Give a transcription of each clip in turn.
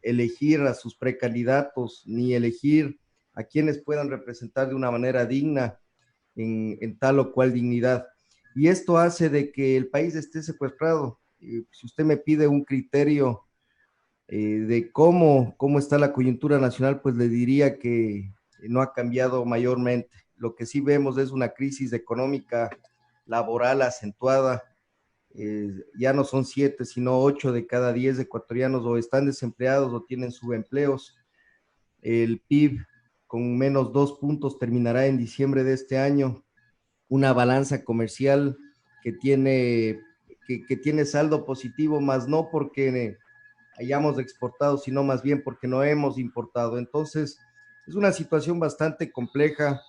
elegir a sus precandidatos, ni elegir a quienes puedan representar de una manera digna en tal o cual dignidad. Y esto hace de que el país esté secuestrado. Si usted me pide un criterio de cómo está la coyuntura nacional, pues le diría que no ha cambiado mayormente. Lo que sí vemos es una crisis económica, laboral acentuada. Ya no son 7, sino 8 de cada 10 ecuatorianos o están desempleados o tienen subempleos. El PIB con menos 2 puntos terminará en diciembre de este año. Una balanza comercial que tiene saldo positivo, más no porque hayamos exportado, sino más bien porque no hemos importado. Entonces, es una situación bastante compleja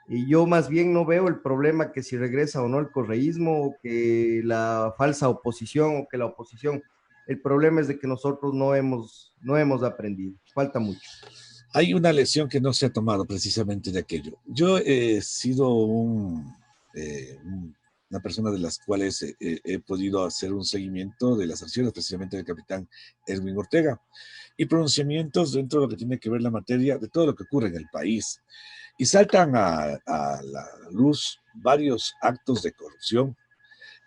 y yo más bien no veo el problema que si regresa o no el correísmo o que la falsa oposición o que la oposición. El problema es de que nosotros no hemos aprendido. Falta mucho. Hay una lección que no se ha tomado precisamente de aquello. Yo he sido una persona de las cuales he podido hacer un seguimiento de las acciones precisamente del capitán Edwin Ortega y pronunciamientos dentro de lo que tiene que ver la materia de todo lo que ocurre en el país. Y saltan a la luz varios actos de corrupción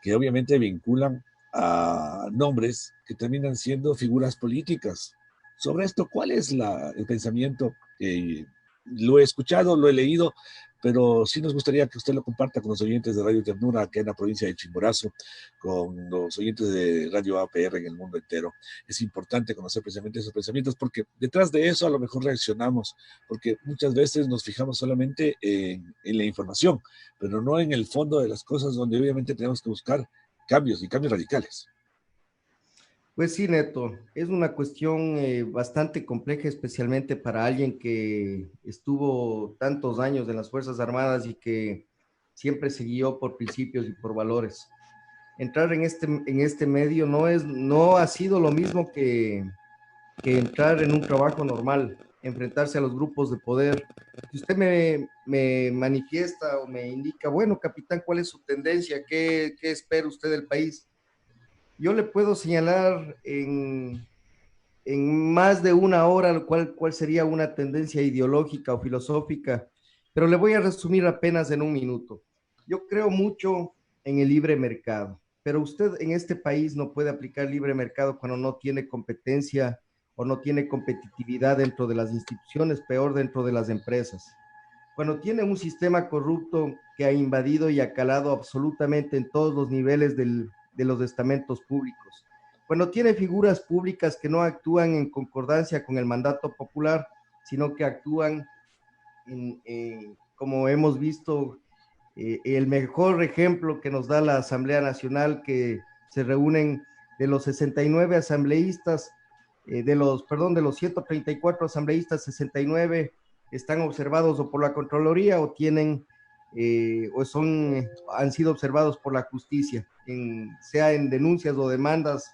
que obviamente vinculan a nombres que terminan siendo figuras políticas. Sobre esto, ¿cuál es el pensamiento? Lo he escuchado, lo he leído, pero sí nos gustaría que usted lo comparta con los oyentes de Radio Ternura, acá en la provincia de Chimborazo, con los oyentes de Radio APR en el mundo entero. Es importante conocer precisamente esos pensamientos, porque detrás de eso a lo mejor reaccionamos, porque muchas veces nos fijamos solamente en la información, pero no en el fondo de las cosas, donde obviamente tenemos que buscar cambios y cambios radicales. Pues sí, Neto, es una cuestión bastante compleja, especialmente para alguien que estuvo tantos años en las Fuerzas Armadas y que siempre se guió por principios y por valores. Entrar en este medio no ha sido lo mismo que entrar en un trabajo normal, enfrentarse a los grupos de poder. Si usted me manifiesta o me indica, bueno, capitán, ¿cuál es su tendencia? ¿Qué espera usted del país? Yo le puedo señalar en más de una hora cuál sería una tendencia ideológica o filosófica, pero le voy a resumir apenas en un minuto. Yo creo mucho en el libre mercado, pero usted en este país no puede aplicar libre mercado cuando no tiene competencia o no tiene competitividad dentro de las instituciones, peor dentro de las empresas. Cuando tiene un sistema corrupto que ha invadido y ha calado absolutamente en todos los niveles de los estamentos públicos, cuando tiene figuras públicas que no actúan en concordancia con el mandato popular, sino que actúan como hemos visto, el mejor ejemplo que nos da la Asamblea Nacional, que se reúnen de los 69 asambleístas, de los 134 asambleístas, 69 están observados o por la Contraloría o han sido observados por la justicia, sea en denuncias o demandas,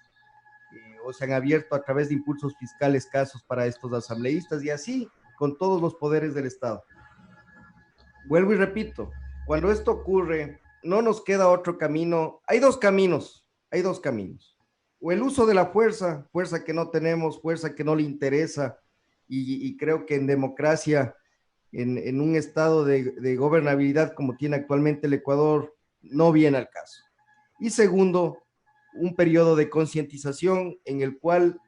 o se han abierto a través de impulsos fiscales casos para estos asambleístas y así con todos los poderes del Estado. Vuelvo y repito, cuando esto ocurre, no nos queda otro camino. Hay dos caminos. O el uso de la fuerza que no tenemos, fuerza que no le interesa, y creo que en democracia, en un estado de gobernabilidad como tiene actualmente el Ecuador, no viene al caso. Y segundo, un periodo de concientización en el cual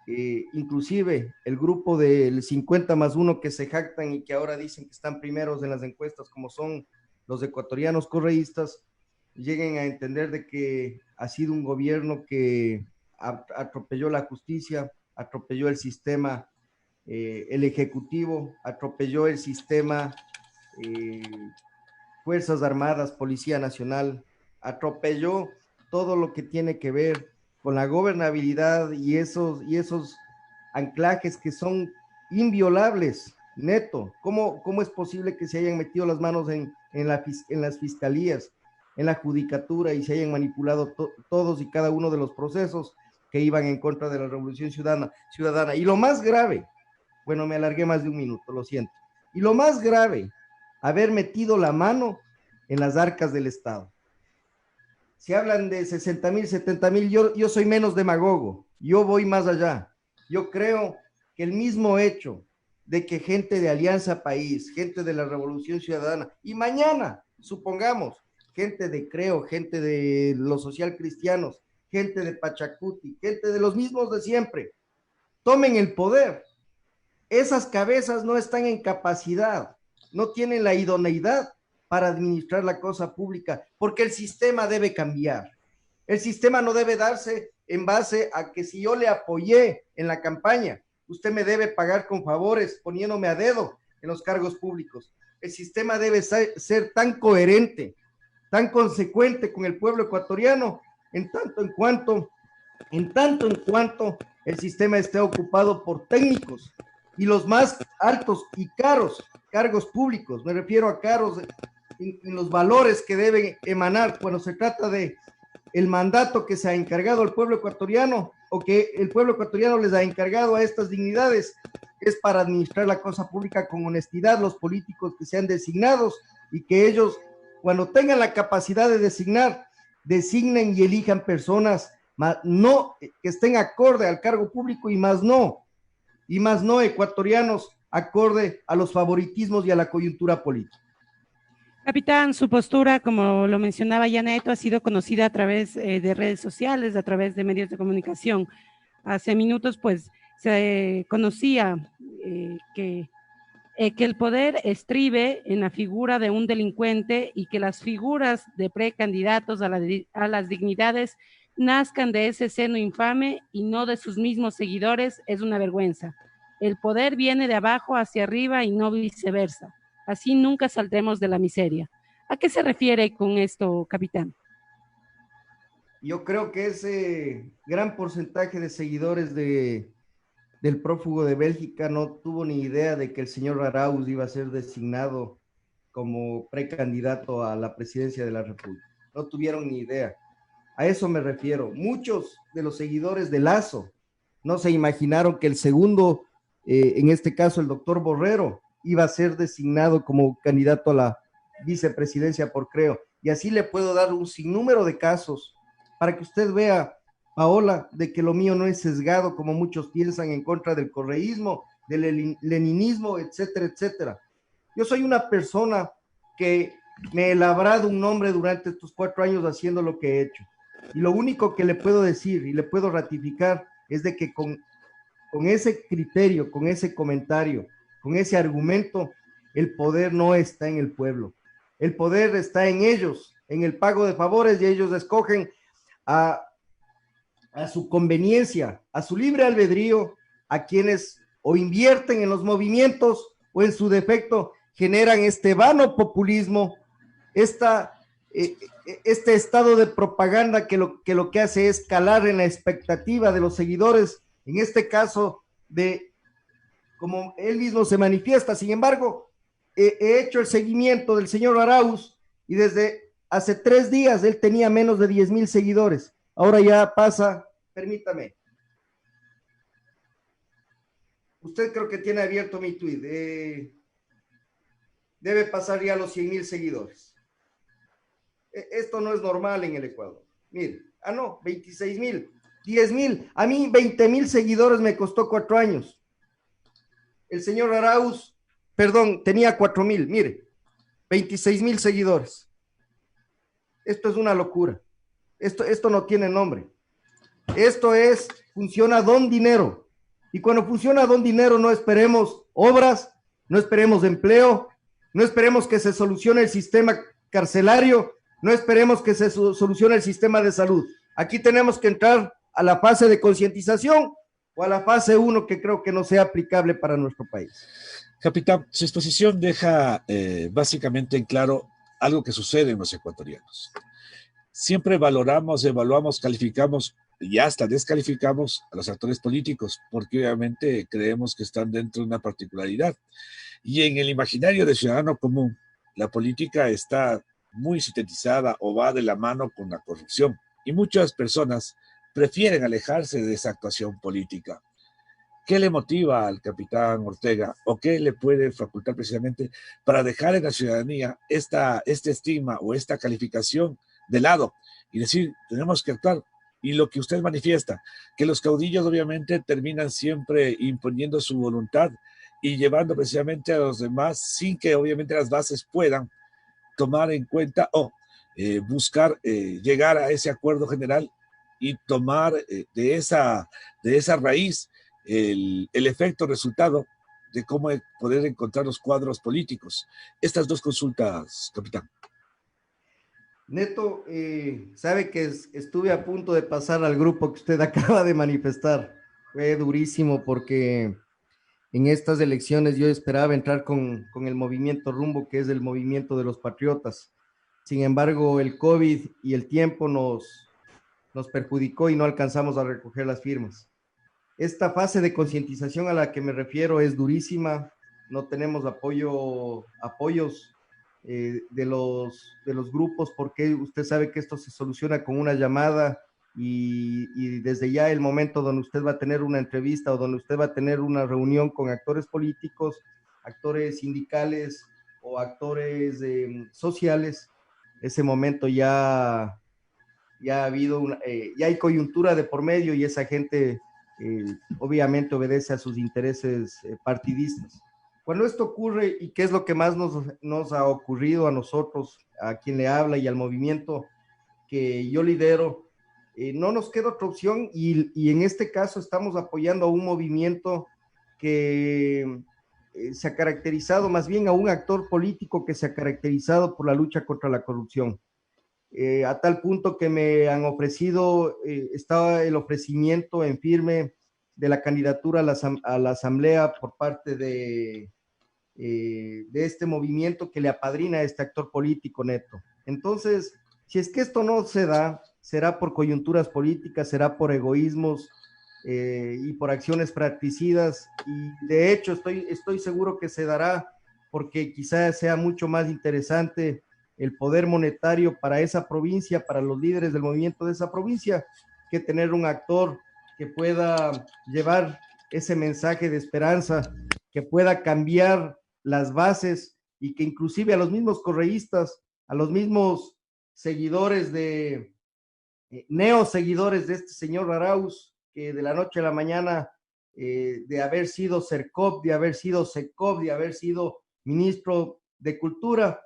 inclusive el grupo del 50+1 que se jactan y que ahora dicen que están primeros en las encuestas, como son los ecuatorianos correístas, lleguen a entender de que ha sido un gobierno que atropelló la justicia, atropelló el sistema, el ejecutivo, atropelló el sistema, eh, Fuerzas Armadas, Policía Nacional, atropelló todo lo que tiene que ver con la gobernabilidad y esos anclajes que son inviolables, Neto. ¿Cómo es posible que se hayan metido las manos en las fiscalías, en la judicatura y se hayan manipulado todos y cada uno de los procesos que iban en contra de la revolución ciudadana? Y lo más grave, bueno, me alargué más de un minuto, lo siento. Y lo más grave, haber metido la mano en las arcas del Estado. Si hablan de 60,000, 70,000, yo soy menos demagogo, yo voy más allá. Yo creo que el mismo hecho de que gente de Alianza País, gente de la Revolución Ciudadana, y mañana, supongamos, gente de Creo, gente de los social cristianos, gente de Pachacuti, gente de los mismos de siempre, tomen el poder. Esas cabezas no están en capacidad, no tienen la idoneidad para administrar la cosa pública, porque el sistema debe cambiar. El sistema no debe darse en base a que si yo le apoyé en la campaña, usted me debe pagar con favores poniéndome a dedo en los cargos públicos. El sistema debe ser tan coherente, tan consecuente con el pueblo ecuatoriano, en tanto en cuanto el sistema esté ocupado por técnicos y los más altos y caros cargos públicos. Me refiero a caros en los valores que deben emanar cuando se trata de el mandato que se ha encargado al pueblo ecuatoriano o que el pueblo ecuatoriano les ha encargado a estas dignidades, es para administrar la cosa pública con honestidad, los políticos que sean designados y que ellos, cuando tengan la capacidad de designar, designen y elijan personas no que estén acorde al cargo público y más no ecuatorianos acorde a los favoritismos y a la coyuntura política. Capitán, su postura, como lo mencionaba ya Neto, ha sido conocida a través de redes sociales, a través de medios de comunicación. Hace minutos, pues, se conocía que el poder estribe en la figura de un delincuente y que las figuras de precandidatos a las dignidades nazcan de ese seno infame y no de sus mismos seguidores, es una vergüenza. El poder viene de abajo hacia arriba y no viceversa. Así nunca saldremos de la miseria. ¿A qué se refiere con esto, capitán? Yo creo que ese gran porcentaje de seguidores del prófugo de Bélgica no tuvo ni idea de que el señor Arauz iba a ser designado como precandidato a la presidencia de la República. No tuvieron ni idea. A eso me refiero. Muchos de los seguidores de Lazo no se imaginaron que el segundo, en este caso el doctor Borrero, iba a ser designado como candidato a la vicepresidencia por Creo. Y así le puedo dar un sinnúmero de casos para que usted vea, Paola, de que lo mío no es sesgado como muchos piensan en contra del correísmo, del leninismo, etcétera, etcétera. Yo soy una persona que me he labrado un nombre durante estos 4 años haciendo lo que he hecho. Y lo único que le puedo decir y le puedo ratificar es de que con ese criterio, con ese comentario, con ese argumento, el poder no está en el pueblo. El poder está en ellos, en el pago de favores, y ellos escogen a su conveniencia, a su libre albedrío, a quienes o invierten en los movimientos o en su defecto generan este vano populismo, este estado de propaganda que lo que hace es calar en la expectativa de los seguidores, en este caso de como él mismo se manifiesta. Sin embargo, he hecho el seguimiento del señor Arauz y desde hace 3 días él tenía menos de 10,000 seguidores. Ahora ya pasa, permítame. Usted creo que tiene abierto mi tweet. Debe pasar ya los 100,000 seguidores. Esto no es normal en el Ecuador. Mire, no, 26,000, 10,000. A mí 20,000 seguidores me costó 4 años. El señor Arauz, tenía 4,000, mire, 26,000 seguidores. Esto es una locura. Esto no tiene nombre. Funciona don dinero. Y cuando funciona don dinero, no esperemos obras, no esperemos empleo, no esperemos que se solucione el sistema carcelario, no esperemos que se solucione el sistema de salud. Aquí tenemos que entrar a la fase de concientización o a la fase 1, que creo que no sea aplicable para nuestro país. Capitán, su exposición deja básicamente en claro algo que sucede en los ecuatorianos. Siempre valoramos, evaluamos, calificamos y hasta descalificamos a los actores políticos, porque obviamente creemos que están dentro de una particularidad. Y en el imaginario del ciudadano común, la política está muy sintetizada o va de la mano con la corrupción. Y muchas personas prefieren alejarse de esa actuación política. ¿Qué le motiva al capitán Ortega o qué le puede facultar precisamente para dejar en la ciudadanía este estigma o esta calificación de lado y decir, tenemos que actuar y lo que usted manifiesta, que los caudillos obviamente terminan siempre imponiendo su voluntad y llevando precisamente a los demás sin que obviamente las bases puedan tomar en cuenta o buscar llegar a ese acuerdo general y tomar de esa raíz el efecto resultado de cómo poder encontrar los cuadros políticos. Estas dos consultas, capitán. Neto, sabe que estuve a punto de pasar al grupo que usted acaba de manifestar. Fue durísimo porque en estas elecciones yo esperaba entrar con el movimiento Rumbo, que es el movimiento de los patriotas. Sin embargo, el COVID y el tiempo nos perjudicó y no alcanzamos a recoger las firmas. Esta fase de concientización a la que me refiero es durísima. No tenemos apoyos de los grupos, porque usted sabe que esto se soluciona con una llamada y desde ya el momento donde usted va a tener una entrevista o donde usted va a tener una reunión con actores políticos, actores sindicales o actores sociales, ese momento ya ha habido ya hay coyuntura de por medio y esa gente obviamente obedece a sus intereses partidistas. Cuando esto ocurre, y qué es lo que más nos ha ocurrido a nosotros, a quien le habla y al movimiento que yo lidero, no nos queda otra opción y en este caso estamos apoyando a un movimiento que se ha caracterizado, más bien a un actor político que se ha caracterizado por la lucha contra la corrupción. A tal punto que me han ofrecido, estaba el ofrecimiento en firme de la candidatura a la asamblea por parte de este movimiento que le apadrina a este actor político, Neto. Entonces, si es que esto no se da, será por coyunturas políticas, será por egoísmos y por acciones fratricidas, y de hecho estoy seguro que se dará porque quizás sea mucho más interesante el poder monetario para esa provincia, para los líderes del movimiento de esa provincia, que tener un actor que pueda llevar ese mensaje de esperanza, que pueda cambiar las bases y que inclusive a los mismos correístas, a los mismos seguidores neoseguidores de este señor Arauz, que de la noche a la mañana, de haber sido CERCOP, de haber sido SECOP, de haber sido ministro de Cultura,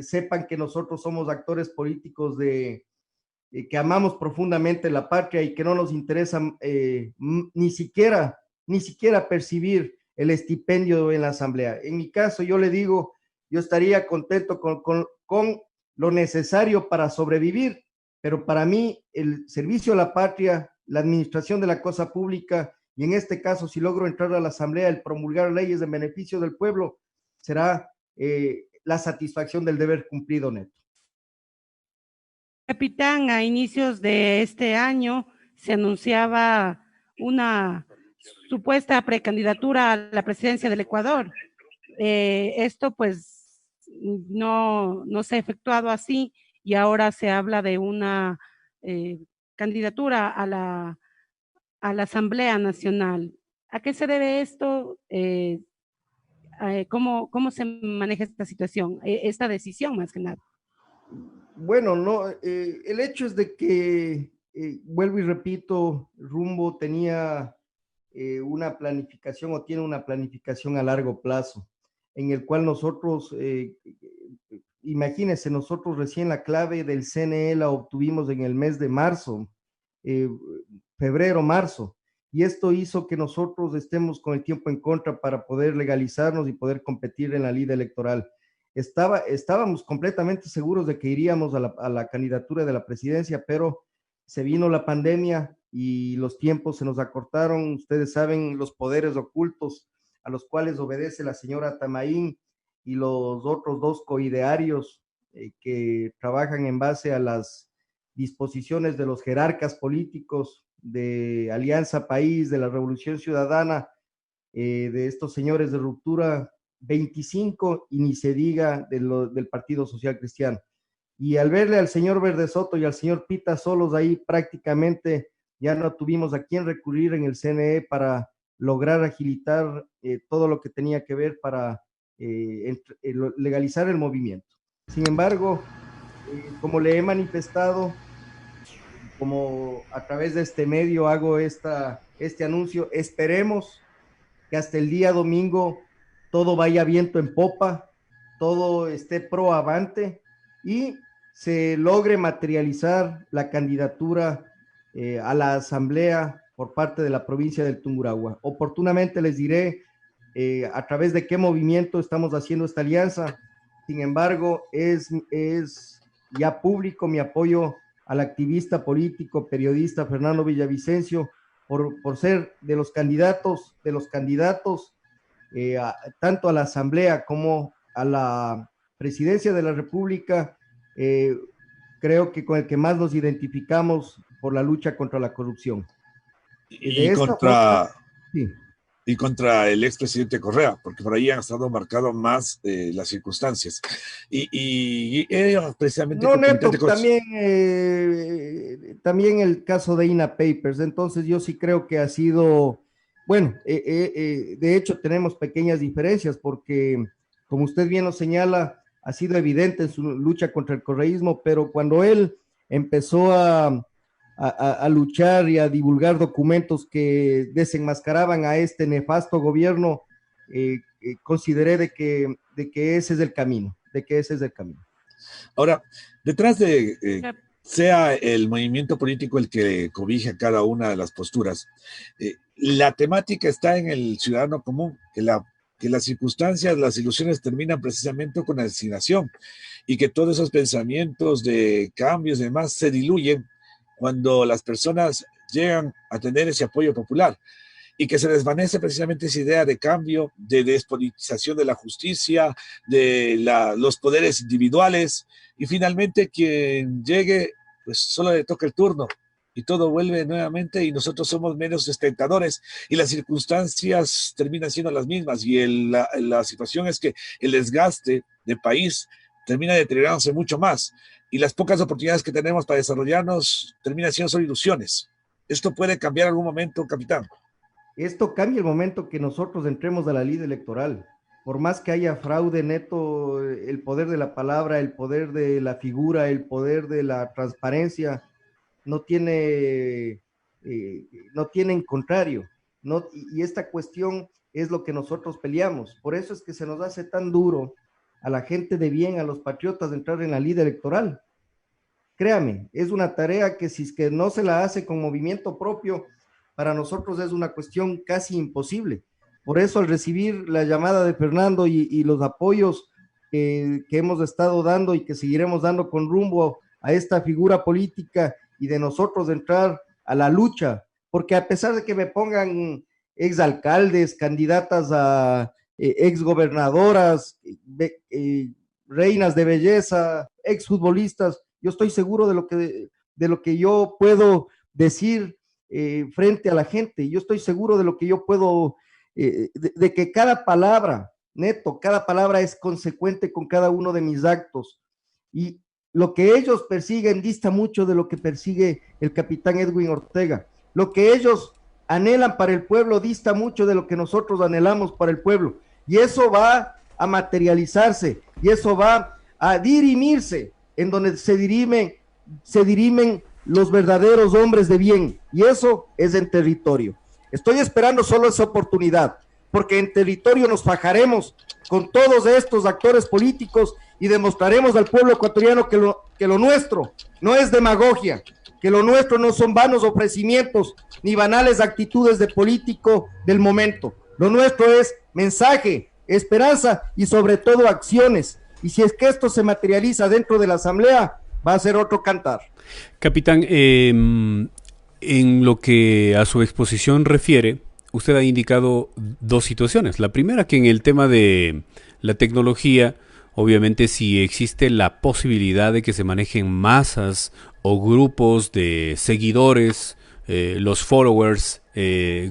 sepan que nosotros somos actores políticos que amamos profundamente la patria y que no nos interesa ni siquiera percibir el estipendio en la asamblea. En mi caso, yo le digo, yo estaría contento con lo necesario para sobrevivir, pero para mí el servicio a la patria, la administración de la cosa pública, y en este caso, si logro entrar a la asamblea, el promulgar leyes en beneficio del pueblo, será la satisfacción del deber cumplido, Neto. Capitán, a inicios de este año se anunciaba una supuesta precandidatura a la presidencia del Ecuador. Esto pues no se ha efectuado así y ahora se habla de una candidatura a la Asamblea Nacional. ¿A qué se debe esto? ¿Cómo se maneja esta situación, esta decisión más que nada? Bueno, no, el hecho es de que, vuelvo y repito, Rumbo tenía una planificación o tiene una planificación a largo plazo, en el cual nosotros, imagínense, nosotros recién la clave del CNE la obtuvimos en el mes de marzo, febrero, marzo, y esto hizo que nosotros estemos con el tiempo en contra para poder legalizarnos y poder competir en la lid electoral. Estábamos completamente seguros de que iríamos a la candidatura de la presidencia, pero se vino la pandemia y los tiempos se nos acortaron. Ustedes saben los poderes ocultos a los cuales obedece la señora Tamaín y los otros dos coidearios que trabajan en base a las disposiciones de los jerarcas políticos de Alianza País, de la Revolución Ciudadana, de estos señores de Ruptura 25 y ni se diga del Partido Social Cristiano. Y al verle al señor Verde Soto y al señor Pita solos ahí, prácticamente ya no tuvimos a quién recurrir en el CNE para lograr agilitar todo lo que tenía que ver para legalizar el movimiento. Sin embargo, como le he manifestado, como a través de este medio hago este anuncio, esperemos que hasta el día domingo todo vaya viento en popa, todo esté pro avante y se logre materializar la candidatura a la asamblea por parte de la provincia del Tungurahua. Oportunamente les diré a través de qué movimiento estamos haciendo esta alianza. Sin embargo, es ya público mi apoyo al activista político, periodista Fernando Villavicencio, por ser de los candidatos, tanto a la asamblea como a la presidencia de la República, creo que con el que más nos identificamos por la lucha contra la corrupción. Y contra el expresidente Correa, porque por ahí han estado marcadas más las circunstancias. Y precisamente... No, Neto, también el caso de INA Papers. Entonces yo sí creo que ha sido... Bueno, de hecho tenemos pequeñas diferencias porque, como usted bien lo señala, ha sido evidente en su lucha contra el correísmo, pero cuando él empezó a luchar y a divulgar documentos que desenmascaraban a este nefasto gobierno, consideré de que ese es el camino, Ahora, detrás de sea el movimiento político el que cobija cada una de las posturas, la temática está en el ciudadano común, que las circunstancias, las ilusiones terminan precisamente con la designación y que todos esos pensamientos de cambios y demás se diluyen cuando las personas llegan a tener ese apoyo popular y que se desvanece precisamente esa idea de cambio, de despolitización de la justicia, de los poderes individuales, y finalmente quien llegue, pues solo le toca el turno y todo vuelve nuevamente y nosotros somos menos espectadores y las circunstancias terminan siendo las mismas y la situación es que el desgaste del país termina deteriorándose mucho más. Y las pocas oportunidades que tenemos para desarrollarnos terminan siendo solo ilusiones. ¿Esto puede cambiar en algún momento, capitán? Esto cambia el momento que nosotros entremos a la lid electoral. Por más que haya fraude, Neto, el poder de la palabra, el poder de la figura, el poder de la transparencia, no tiene en contrario. Y esta cuestión es lo que nosotros peleamos. Por eso es que se nos hace tan duro a la gente de bien, a los patriotas, de entrar en la lid electoral. Créame, es una tarea que si es que no se la hace con movimiento propio, para nosotros es una cuestión casi imposible. Por eso, al recibir la llamada de Fernando y los apoyos que hemos estado dando y que seguiremos dando con rumbo a esta figura política y de nosotros de entrar a la lucha, porque a pesar de que me pongan exalcaldes, candidatas a exgobernadoras, reinas de belleza, exfutbolistas, yo estoy seguro de lo que yo puedo decir frente a la gente. Yo estoy seguro de lo que yo puedo, de que cada palabra, Neto, cada palabra es consecuente con cada uno de mis actos. Y lo que ellos persiguen dista mucho de lo que persigue el capitán Edwin Ortega. Lo que ellos anhelan para el pueblo dista mucho de lo que nosotros anhelamos para el pueblo. Y eso va a materializarse, y eso va a dirimirse en donde se dirimen los verdaderos hombres de bien, y eso es en territorio. Estoy esperando solo esa oportunidad, porque en territorio nos fajaremos con todos estos actores políticos y demostraremos al pueblo ecuatoriano que lo nuestro no es demagogia, que lo nuestro no son vanos ofrecimientos ni banales actitudes de político del momento. Lo nuestro es mensaje, esperanza y sobre todo acciones. Y si es que esto se materializa dentro de la asamblea, va a ser otro cantar. Capitán, en lo que a su exposición refiere, usted ha indicado dos situaciones. La primera, que en el tema de la tecnología, obviamente si existe la posibilidad de que se manejen masas o grupos de seguidores, los followers,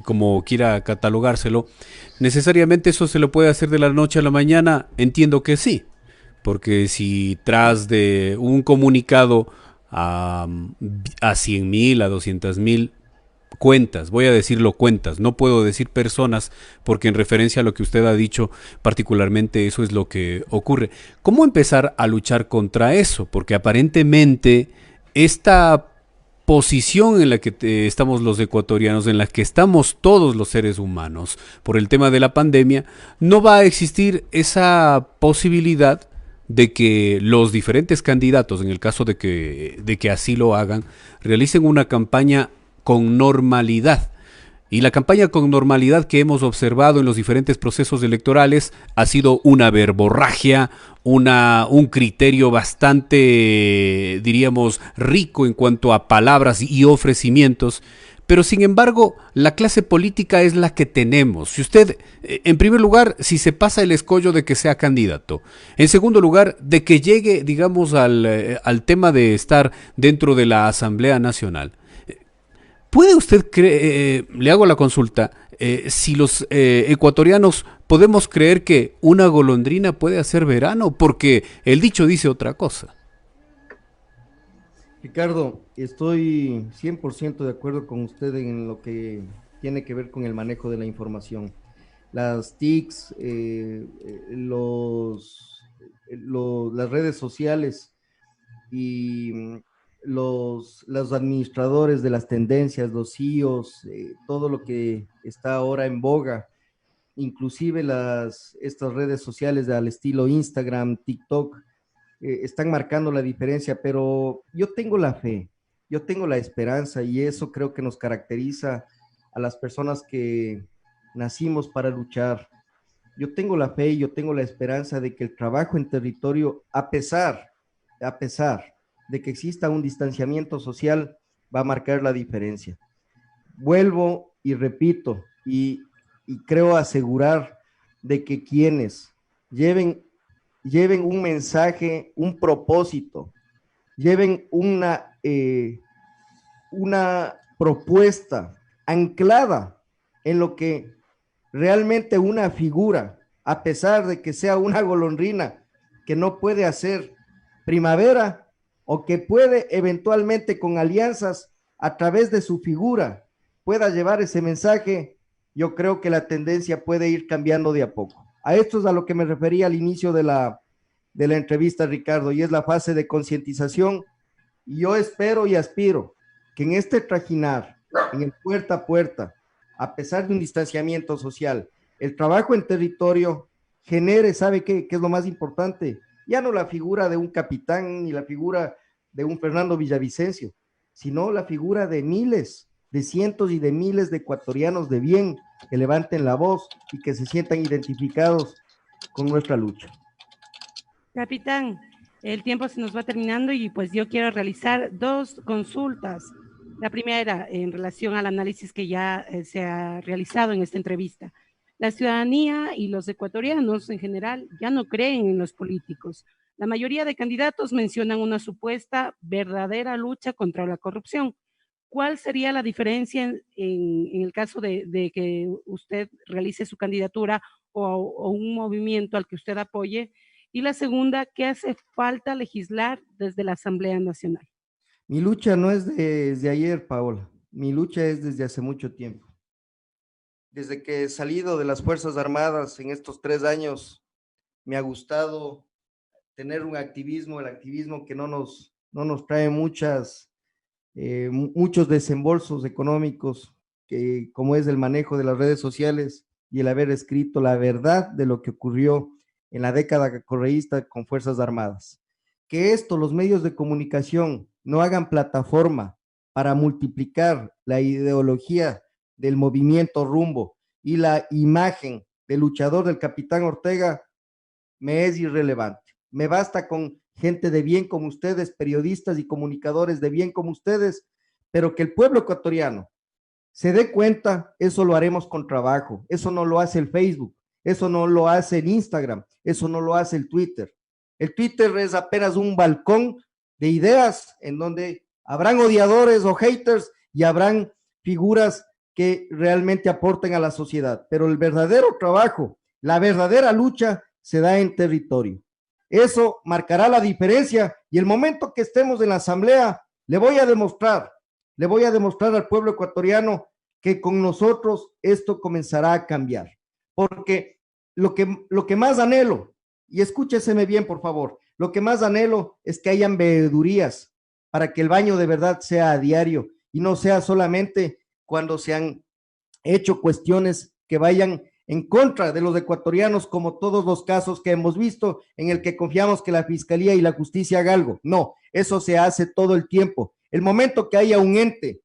como quiera catalogárselo, necesariamente eso se lo puede hacer de la noche a la mañana. Entiendo que sí, porque si tras de un comunicado a 100,000, a 200,000 cuentas, voy a decirlo cuentas, no puedo decir personas, porque en referencia a lo que usted ha dicho, particularmente eso es lo que ocurre. ¿Cómo empezar a luchar contra eso? Porque aparentemente esta posición en la que estamos los ecuatorianos, en la que estamos todos los seres humanos por el tema de la pandemia, no va a existir esa posibilidad de que los diferentes candidatos, en el caso de que así lo hagan, realicen una campaña con normalidad. Y la campaña con normalidad que hemos observado en los diferentes procesos electorales ha sido una verborragia, un criterio bastante, diríamos, rico en cuanto a palabras y ofrecimientos. Pero sin embargo, la clase política es la que tenemos. Si usted, en primer lugar, si se pasa el escollo de que sea candidato. En segundo lugar, de que llegue, digamos, al tema de estar dentro de la Asamblea Nacional. ¿Puede usted le hago la consulta, si los ecuatorianos podemos creer que una golondrina puede hacer verano? Porque el dicho dice otra cosa. Ricardo, estoy 100% de acuerdo con usted en lo que tiene que ver con el manejo de la información. Las TICs, las redes sociales y los administradores de las tendencias, los CEOs, todo lo que está ahora en boga, inclusive estas redes sociales al estilo Instagram, TikTok, están marcando la diferencia, pero yo tengo la fe, yo tengo la esperanza y eso creo que nos caracteriza a las personas que nacimos para luchar. Yo tengo la fe y yo tengo la esperanza de que el trabajo en territorio, a pesar de que exista un distanciamiento social, va a marcar la diferencia. Vuelvo y repito y creo asegurar de que quienes lleven un mensaje, un propósito, lleven una propuesta anclada en lo que realmente una figura, a pesar de que sea una golondrina que no puede hacer primavera o que puede eventualmente con alianzas a través de su figura pueda llevar ese mensaje, yo creo que la tendencia puede ir cambiando de a poco. A esto es a lo que me refería al inicio de la entrevista, Ricardo, y es la fase de concientización. Y yo espero y aspiro que en este trajinar, en el puerta a puerta, a pesar de un distanciamiento social, el trabajo en territorio genere, ¿sabe qué es lo más importante? Ya no la figura de un capitán ni la figura de un Fernando Villavicencio, sino la figura de miles, de cientos y de miles de ecuatorianos de bien que levanten la voz y que se sientan identificados con nuestra lucha. Capitán, el tiempo se nos va terminando y pues yo quiero realizar dos consultas. La primera, en relación al análisis que ya se ha realizado en esta entrevista. La ciudadanía y los ecuatorianos en general ya no creen en los políticos. La mayoría de candidatos mencionan una supuesta verdadera lucha contra la corrupción. ¿Cuál sería la diferencia en el caso de que usted realice su candidatura o un movimiento al que usted apoye? Y la segunda, ¿qué hace falta legislar desde la Asamblea Nacional? Mi lucha no es desde ayer, Paola. Mi lucha es desde hace mucho tiempo. Desde que he salido de las Fuerzas Armadas en estos 3 años, me ha gustado tener un activismo, el activismo que no nos trae muchos desembolsos económicos, como es el manejo de las redes sociales y el haber escrito la verdad de lo que ocurrió en la década correísta con Fuerzas Armadas. Que los medios de comunicación, no hagan plataforma para multiplicar la ideología del movimiento Rumbo y la imagen del luchador del capitán Ortega, me es irrelevante. Me basta con gente de bien como ustedes, periodistas y comunicadores de bien como ustedes, pero que el pueblo ecuatoriano se dé cuenta, eso lo haremos con trabajo. Eso no lo hace el Facebook, eso no lo hace el Instagram, eso no lo hace el Twitter. El Twitter es apenas un balcón de ideas en donde habrán odiadores o haters y habrán figuras que realmente aporten a la sociedad, pero el verdadero trabajo, la verdadera lucha se da en territorio. Eso marcará la diferencia y el momento que estemos en la asamblea, le voy a demostrar al pueblo ecuatoriano que con nosotros esto comenzará a cambiar, porque lo que más anhelo, y escúcheseme bien por favor, lo que más anhelo es que hayan veedurías para que el baño de verdad sea a diario y no sea solamente cuando se han hecho cuestiones que vayan en contra de los ecuatorianos, como todos los casos que hemos visto en el que confiamos que la Fiscalía y la Justicia haga algo. No, eso se hace todo el tiempo. El momento que haya un ente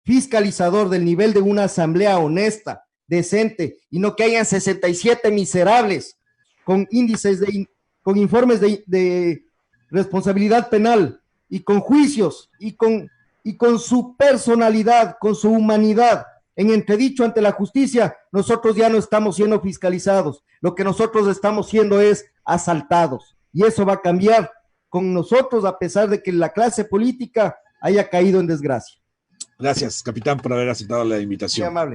fiscalizador del nivel de una asamblea honesta, decente, y no que hayan 67 miserables con índices con informes de responsabilidad penal y con juicios y con su personalidad, con su humanidad en entredicho ante la justicia, nosotros ya no estamos siendo fiscalizados, lo que nosotros estamos siendo es asaltados, y eso va a cambiar con nosotros a pesar de que la clase política haya caído en desgracia. Gracias, capitán, por haber aceptado la invitación. Muy amable.